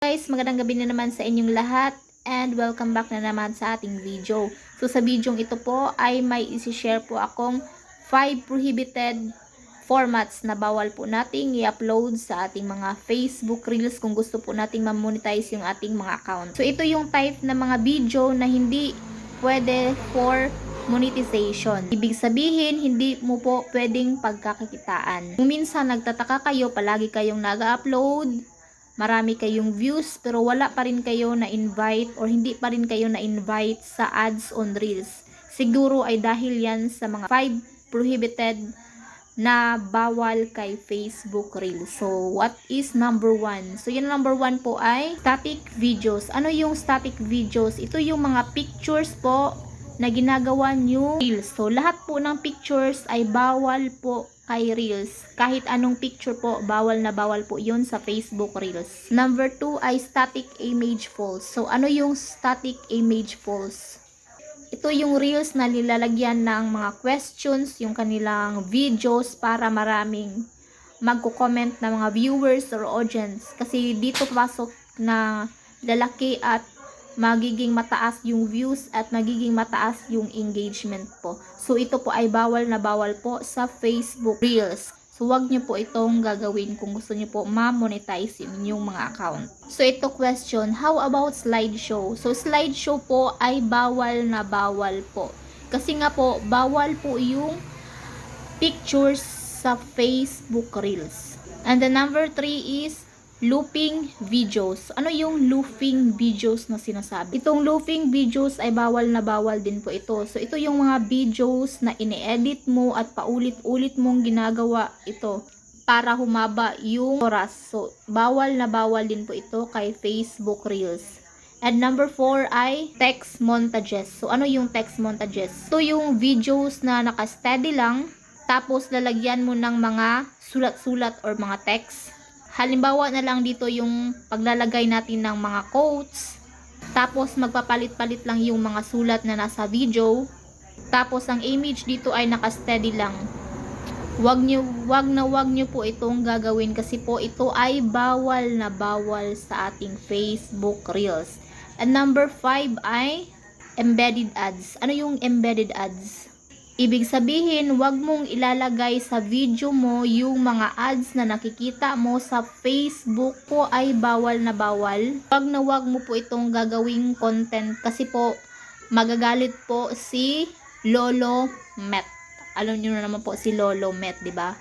Guys, magandang gabi na naman sa inyong lahat and welcome back na naman sa ating video. So sa video ito po ay may isi-share po akong 5 prohibited formats na bawal po nating i-upload sa ating mga Facebook Reels kung gusto po nating ma-monetize yung ating mga account. So ito yung type na mga video na hindi pwede for monetization. Ibig sabihin, hindi mo po pwedeng pagkakakitaan. Kung minsan nagtataka kayo, palagi kayong nag-upload, marami kayong views pero wala pa rin kayo na-invite or hindi pa rin kayo na-invite sa ads on Reels. Siguro ay dahil yan sa mga 5 prohibited na bawal kay Facebook Reels. So, what is number 1? So, yung number 1 po ay static videos. Ano yung static videos? Ito yung mga pictures po na ginagawa nyo Reels. So, lahat po ng pictures ay bawal po kay Reels. Kahit anong picture po, bawal na bawal po yun sa Facebook Reels. Number 2 ay static image falls. So, ano yung static image falls? Ito yung Reels na nilalagyan ng mga questions, yung kanilang videos para maraming magko-comment na mga viewers or audience. Kasi dito pasok na lalaki at magiging mataas yung views at magiging mataas yung engagement po. So, ito po ay bawal na bawal po sa Facebook Reels. So, wag nyo po itong gagawin kung gusto nyo po ma-monetize yung inyong mga account. So, ito question, how about slideshow? So, slideshow po ay bawal na bawal po. Kasi nga po, bawal po yung pictures sa Facebook Reels. And the number 3 is looping videos. Ano yung looping videos na sinasabi? Itong looping videos ay bawal na bawal din po ito. So, ito yung mga videos na ini-edit mo at paulit-ulit mong ginagawa ito para humaba yung oras. So, bawal na bawal din po ito kay Facebook Reels. And number 4 ay text montages. So, ano yung text montages? Ito yung videos na naka-steady lang, tapos lalagyan mo ng mga sulat-sulat or mga text. Halimbawa na lang dito yung paglalagay natin ng mga quotes, tapos magpapalit-palit lang yung mga sulat na nasa video, tapos ang image dito ay naka-steady lang. Wag nyo po itong gagawin kasi po ito ay bawal na bawal sa ating Facebook Reels. And number 5 ay embedded ads. Ano yung embedded ads? Ibig sabihin, wag mong ilalagay sa video mo yung mga ads na nakikita mo sa Facebook po ay bawal na bawal. Wag mo po itong gagawing content kasi po magagalit po si Lolo Met. Alam niyo na naman po si Lolo Met, di ba?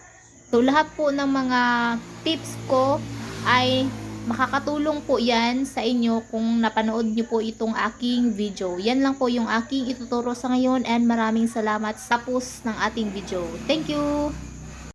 So lahat po ng mga tips ko ay makakatulong po yan sa inyo kung napanood nyo po itong aking video. Yan lang po yung aking ituturo sa ngayon and maraming salamat sa tapos ng ating video. Thank you!